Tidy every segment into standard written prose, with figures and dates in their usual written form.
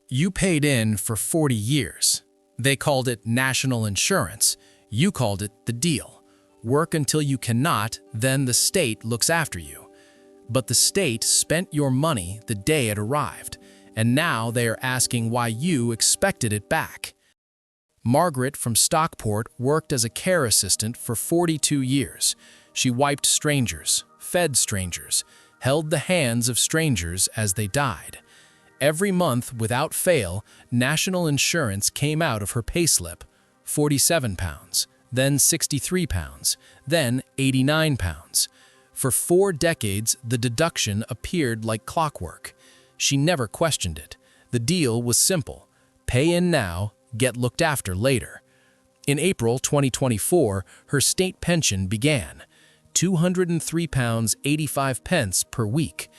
You paid in for 40 years. They called it national insurance. You called it the deal. Work until you cannot, then the state looks after you. But the state spent your money the day it arrived, and now they are asking why you expected it back. Margaret from Stockport worked as a care assistant for 42 years. She wiped strangers, fed strangers, held the hands of strangers as they died. Every month, without fail, national insurance came out of her payslip: £47, then £63, then £89. For 4 decades, the deduction appeared like clockwork. She never questioned it. The deal was simple: pay in now, get looked after later. In April 2024, her state pension began: £203.85 per week.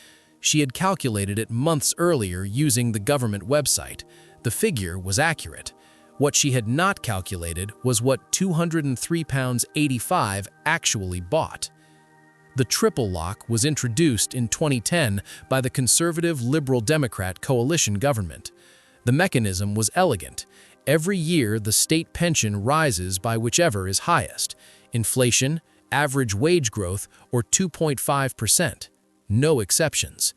She had calculated it months earlier using the government website. The figure was accurate. What she had not calculated was what £203.85 actually bought. The triple lock was introduced in 2010 by the conservative Liberal Democrat coalition government. The mechanism was elegant. Every year, the state pension rises by whichever is highest: inflation, average wage growth, or 2.5%. No exceptions.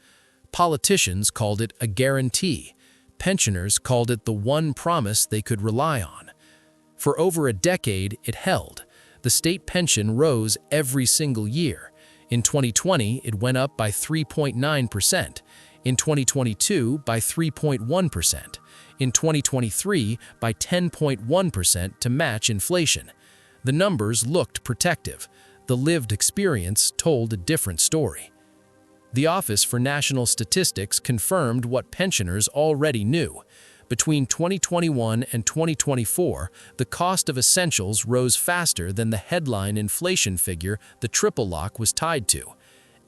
Politicians called it a guarantee. Pensioners called it the one promise they could rely on. For over a decade, it held. The state pension rose every single year. In 2020, it went up by 3.9%. In 2022, by 3.1%. In 2023, by 10.1% to match inflation. The numbers looked protective. The lived experience told a different story. The Office for National Statistics confirmed what pensioners already knew. Between 2021 and 2024, the cost of essentials rose faster than the headline inflation figure the triple lock was tied to.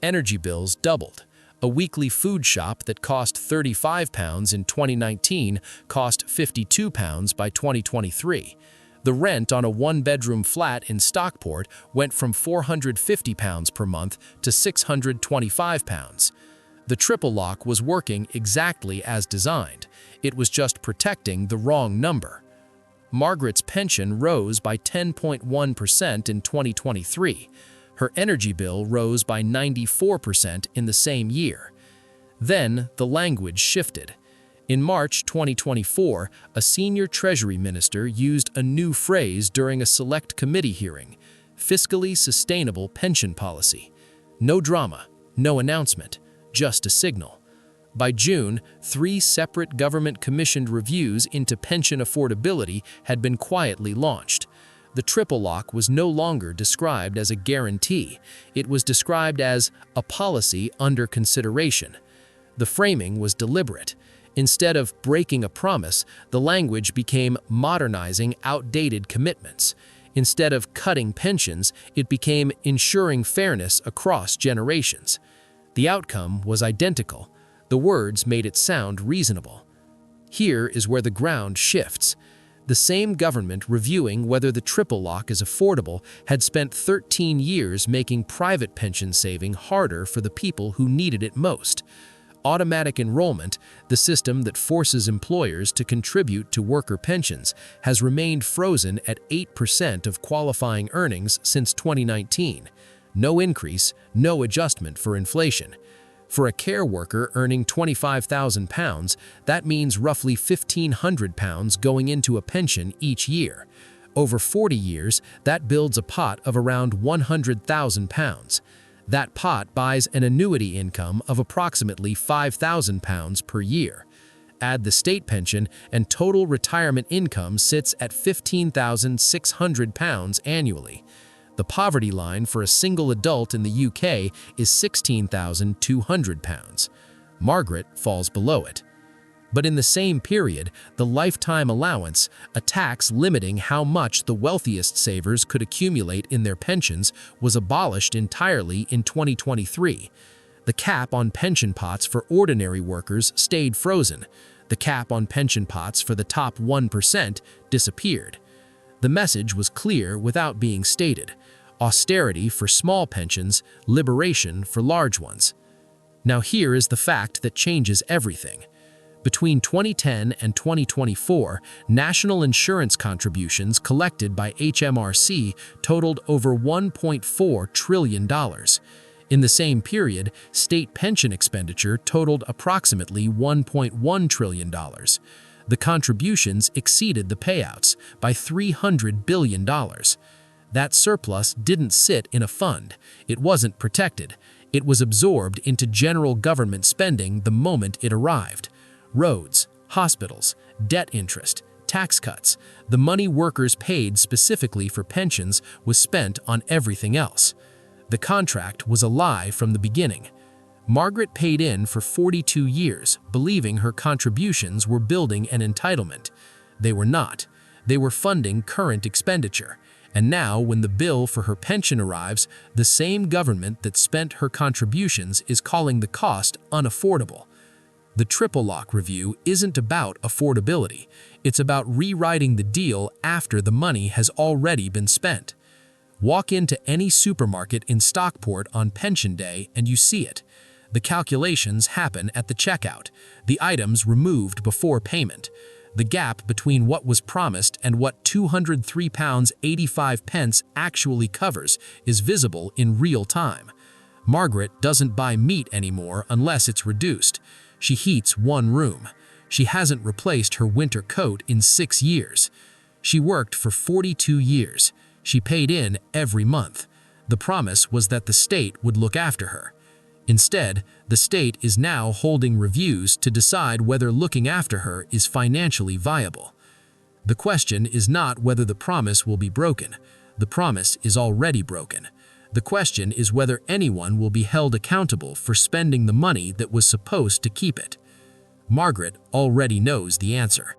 Energy bills doubled. A weekly food shop that cost £35 in 2019 cost £52 by 2023. The rent on a one-bedroom flat in Stockport went from £450 per month to £625. The triple lock was working exactly as designed. It was just protecting the wrong number. Margaret's pension rose by 10.1% in 2023. Her energy bill rose by 94% in the same year. Then the language shifted. In March 2024, a senior Treasury minister used a new phrase during a select committee hearing: fiscally sustainable pension policy. No drama, no announcement, just a signal. By June, 3 separate government-commissioned reviews into pension affordability had been quietly launched. The triple lock was no longer described as a guarantee. It was described as a policy under consideration. The framing was deliberate. Instead of breaking a promise, the language became modernizing outdated commitments. Instead of cutting pensions, it became ensuring fairness across generations. The outcome was identical. The words made it sound reasonable. Here is where the ground shifts. The same government reviewing whether the triple lock is affordable had spent 13 years making private pension saving harder for the people who needed it most. Automatic enrollment, the system that forces employers to contribute to worker pensions, has remained frozen at 8% of qualifying earnings since 2019. No increase, no adjustment for inflation. For a care worker earning £25,000, that means roughly £1,500 going into a pension each year. Over 40 years, that builds a pot of around £100,000. That pot buys an annuity income of approximately £5,000 per year. Add the state pension, and total retirement income sits at £15,600 annually. The poverty line for a single adult in the UK is £16,200. Margaret falls below it. But in the same period, the lifetime allowance, a tax limiting how much the wealthiest savers could accumulate in their pensions, was abolished entirely in 2023. The cap on pension pots for ordinary workers stayed frozen. The cap on pension pots for the top 1% disappeared. The message was clear without being stated: austerity for small pensions, liberation for large ones. Now here is the fact that changes everything. Between 2010 and 2024, national insurance contributions collected by HMRC totaled over $1.4 trillion. In the same period, state pension expenditure totaled approximately $1.1 trillion. The contributions exceeded the payouts by $300 billion. That surplus didn't sit in a fund. It wasn't protected. It was absorbed into general government spending the moment it arrived. Roads, hospitals, debt interest, tax cuts, the money workers paid specifically for pensions was spent on everything else. The contract was a lie from the beginning. Margaret paid in for 42 years, believing her contributions were building an entitlement. They were not. They were funding current expenditure. And now, when the bill for her pension arrives, the same government that spent her contributions is calling the cost unaffordable. The Triple Lock Review isn't about affordability. It's about rewriting the deal after the money has already been spent. Walk into any supermarket in Stockport on Pension Day and you see it. The calculations happen at the checkout, the items removed before payment. The gap between what was promised and what £203.85 actually covers is visible in real time. Margaret doesn't buy meat anymore unless it's reduced. She heats one room. She hasn't replaced her winter coat in 6 years. She worked for 42 years. She paid in every month. The promise was that the state would look after her. Instead, the state is now holding reviews to decide whether looking after her is financially viable. The question is not whether the promise will be broken. The promise is already broken. The question is whether anyone will be held accountable for spending the money that was supposed to keep it. Margaret already knows the answer.